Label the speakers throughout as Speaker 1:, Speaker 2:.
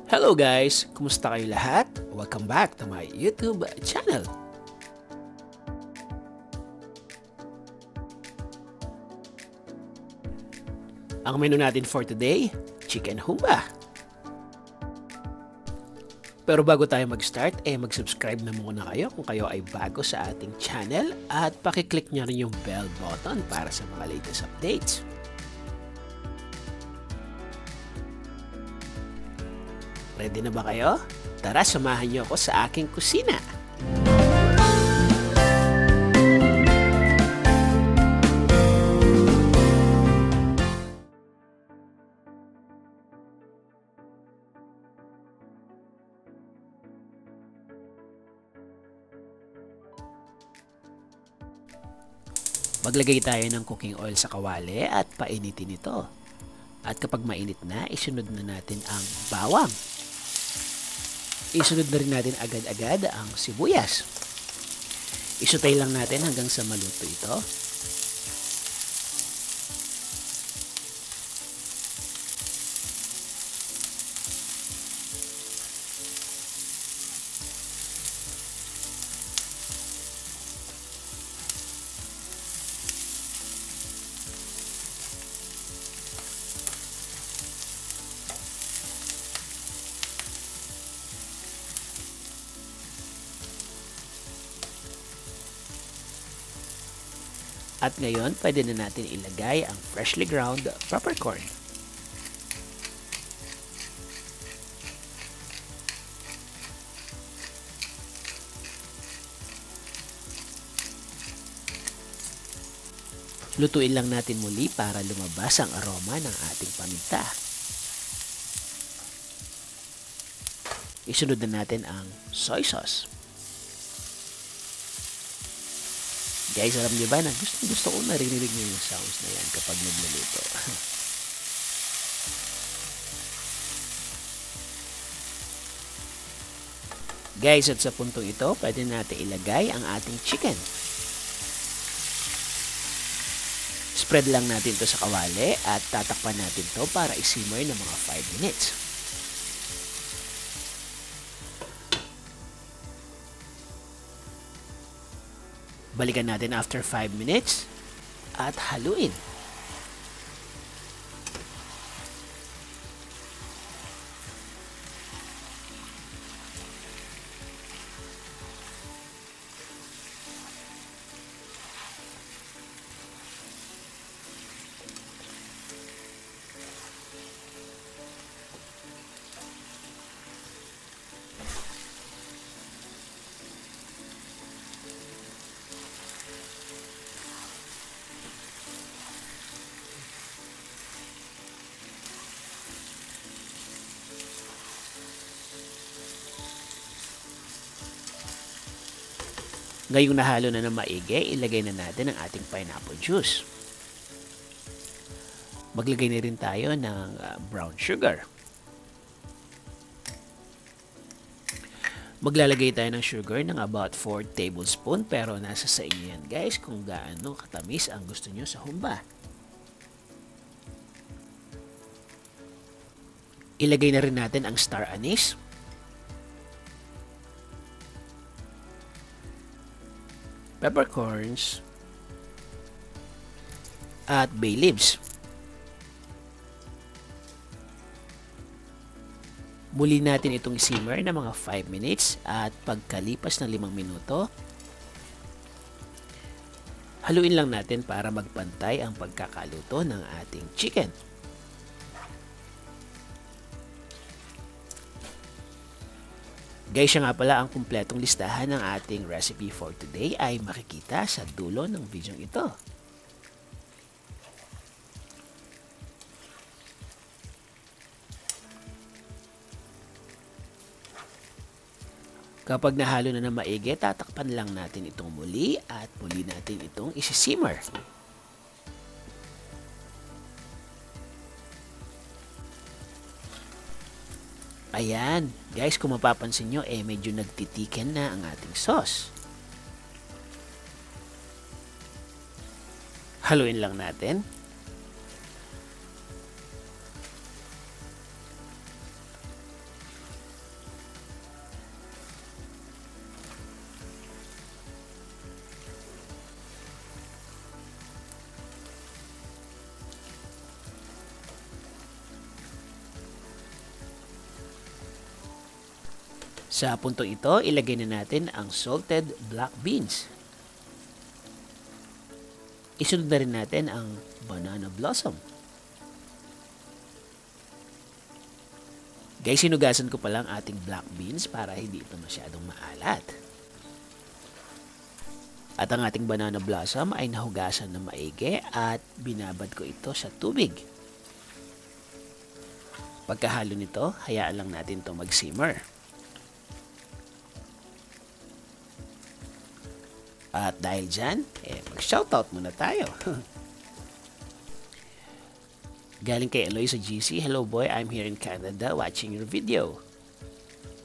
Speaker 1: Hello guys! Kumusta kayo lahat? Welcome back to my YouTube channel. Ang menu natin for today, chicken humba. Pero bago tayo mag-start, mag-subscribe na muna kayo kung kayo ay bago sa ating channel at pakiclick nyo rin yung bell button para sa mga latest updates. Ready na ba kayo? Tara, samahan niyo ako sa aking kusina. Maglagay tayo ng cooking oil sa kawali at painitin ito. At kapag mainit na, isunod na natin ang bawang. Isunod na rin natin agad-agad ang sibuyas. Isutay lang natin hanggang sa maluto ito. At ngayon, pwede na natin ilagay ang freshly ground peppercorn. Lutuin lang natin muli para lumabas ang aroma ng ating paminta. Isunod na natin ang soy sauce. Guys, alam niyo ba na gusto ko narinig niyo yung sounds na yan kapag nagluluto. Guys, at sa puntong ito, pwede natin ilagay ang ating chicken. Spread lang natin to sa kawali at tatakpan natin to para isimmer ng mga 5 minutes. Balikan natin after 5 minutes at haluin. Ngayong nahalo na ng maigi, ilagay na natin ang ating pineapple juice. Maglagay na rin tayo ng brown sugar. Maglalagay tayo ng sugar ng about 4 tablespoon pero nasa sa inyo yan guys kung gaano katamis ang gusto nyo sa humba. Ilagay na rin natin ang star anise. Peppercorns at bay leaves. Muli natin itong simmer na mga 5 minutes at pagkalipas ng 5 minuto, haluin lang natin para magpantay ang pagkakaluto ng ating chicken. Guys, siya nga pala ang kumpletong listahan ng ating recipe for today ay makikita sa dulo ng video ito. Kapag nahalo na ng maigi, tatakpan lang natin itong muli at muli natin itong isi-simmer. Ayan, guys, kung mapapansin nyo, medyo nagtitiken na ang ating sauce. Haluin lang natin. Sa puntong ito, ilagay na natin ang salted black beans. Isunod na rin natin ang banana blossom. Guys, sinugasan ko pa lang ating black beans para hindi ito masyadong maalat. At ang ating banana blossom ay nahugasan na maigi at binabad ko ito sa tubig. Pagkahalo nito, hayaan lang natin ito mag-simmer. At dahil dyan, mag-shoutout muna tayo. Galing kay Eloy sa GC, hello boy, I'm here in Canada watching your video.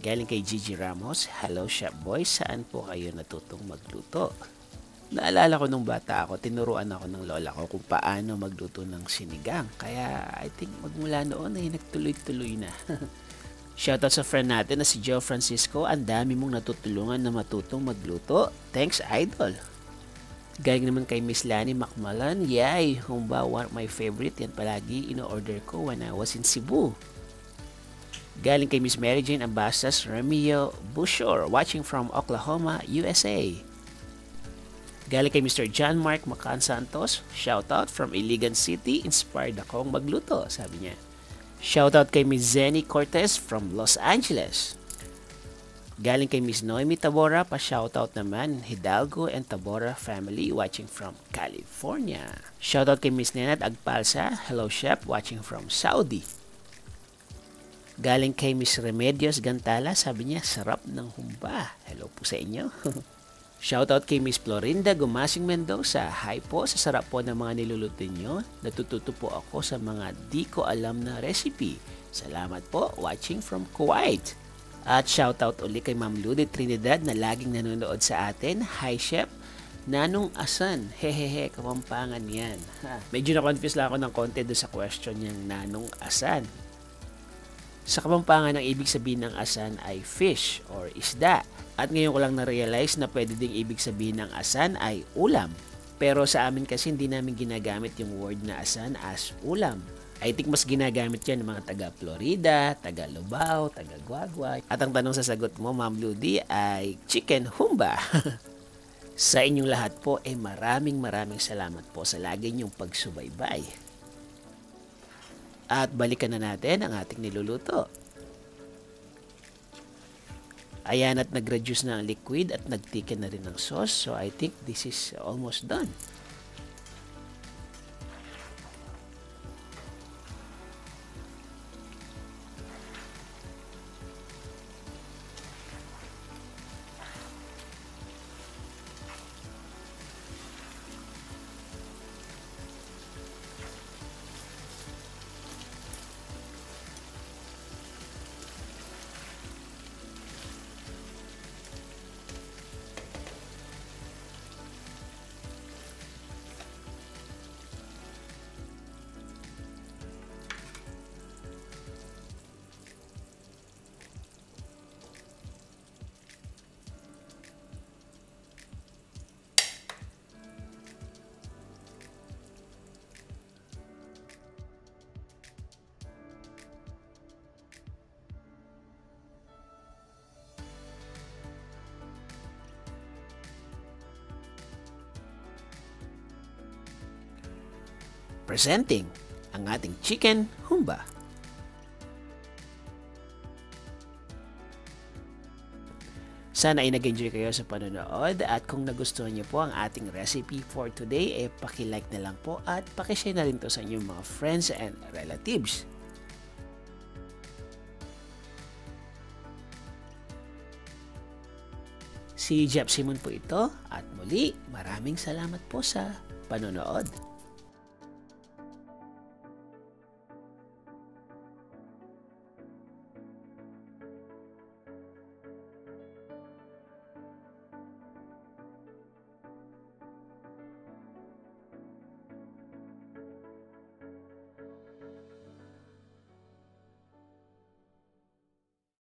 Speaker 1: Galing kay Gigi Ramos, hello Chef Boy, saan po kayo natutong magluto? Naalala ko nung bata ako, tinuruan ako ng lola ko kung paano magluto ng sinigang. Kaya I think magmula noon ay nagtuloy-tuloy na. Shoutout sa friend natin na si Joe Francisco, ang dami mong natutulungan na matutong magluto. Thanks idol! Galing naman kay Miss Lani Macmalan, yay! Humba, one of my favorite, yan palagi ino-order ko when I was in Cebu. Galing kay Miss Mary Jane Ambasas Remio Bushor, watching from Oklahoma, USA. Galing kay Mr. John Mark Macan Santos, shoutout from Iligan City, inspired akong magluto, sabi niya. Shoutout kay Miss Zenny Cortez from Los Angeles. Galing kay Miss Noemi Tabora, pa-shoutout naman, Hidalgo and Tabora family watching from California. Shoutout kay Miss Nenad Agpalsa, hello chef, watching from Saudi. Galing kay Miss Remedios Gantala, sabi niya, sarap ng humba. Hello po sa inyo. Shoutout kay Miss Florinda Gumasing Mendoza, hi po, sa sarap po ng mga niluluto niyo. Natututo po ako sa mga di ko alam na recipe. Salamat po, watching from Kuwait. At shoutout uli kay Ma'am Ludy Trinidad na laging nanonood sa atin. Hi Chef, Nanong Asan? Hehehe, Kapampangan yan. Medyo na-confuse lang ako ng konti doon sa question niyang Nanong Asan. Sa Kapampangan, ang ibig sabihin ng asan ay fish or isda. At ngayon ko lang na-realize na pwede ding ibig sabihin ng asan ay ulam. Pero sa amin kasi hindi namin ginagamit yung word na asan as ulam. I think mas ginagamit yan ng mga taga Florida, taga Lubao, taga Guagua. At ang tanong sa sagot mo, Ma'am Ludy, ay chicken humba. Sa inyong lahat po, maraming salamat po sa lagi niyong pagsubaybay. At balikan na natin ang ating niluluto. Ayan, at nag-reduce na ang liquid at nagtiken na rin ang sauce. So I think this is almost done. Presenting ang ating chicken humba. Sana ay nag-enjoy kayo sa panonood at kung nagustuhan niyo po ang ating recipe for today, paki-like na lang po at paki-share na rin to sa inyong mga friends and relatives. Si Jeff Simon po ito at muli maraming salamat po sa panonood.